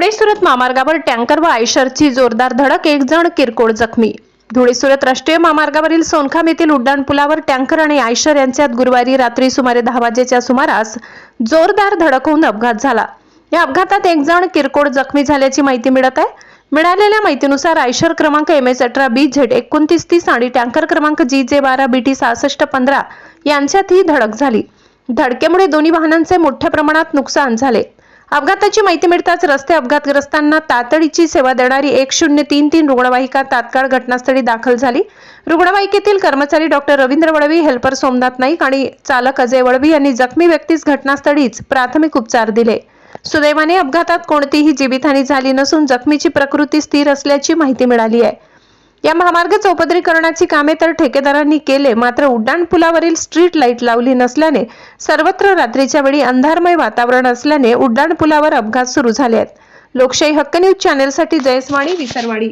धुळे सुरत महामार्गावर टँकर व आयशरची जोरदार धडक, एक जण किरकोळ जखमी। धुळे सुरत राष्ट्रीय महामार्गावरील सोनखाम येथील उड्डाणपुलावर टँकर आणि आयशर यांच्यात गुरुवारी रात्री सुमारे 10 वाजेच्या सुमारास जोरदार धडक होऊन अपघात झाला। या अपघातात एक जण किरकोळ जखमी झाल्याची माहिती मिळत आहे। मिळालेल्या माहितीनुसार आयशर क्रमांक MS18BZ2930 आणि टँकर क्रमांक GJ12BT6615 यांच्यात ही धडक झाली। धडकेमुळे दोन्ही वाहनांचे मोठ्या प्रमाणात नुकसान झाले। अपघाताची माहिती मिळताच रस्ते अपघातग्रस्तांना तातडीची सेवा देणारी 1033 रुग्णवाहिका तात्काळ घटनास्थळी दाखल झाली। रुग्णवाहिकेतील कर्मचारी डॉक्टर रवींद्र वळवी, हेल्पर सोमनाथ नाईक आणि चालक अजय वळवी यांनी जखमी व्यक्तीस घटनास्थळीच प्राथमिक उपचार दिले। सुदैवाने अपघातात कोणतीही जीवितहानी झाली नसून जखमीची प्रकृती स्थिर असल्याची माहिती मिळाली आहे। या महामार्ग चौपदरीकरणाची कामे तर ठेकेदारांनी केले, मात्र उड्डाणपुलावरील स्ट्रीट लाईट लावली नसल्याने सर्वत्र रात्रीच्या वेळी अंधारमय वातावरण असल्याने उड्डाणपुलावर अपघात सुरू झाले आहेत। लोकशाही हक्क न्यूज चॅनलसाठी जयस्वाणी, विसरवाडी।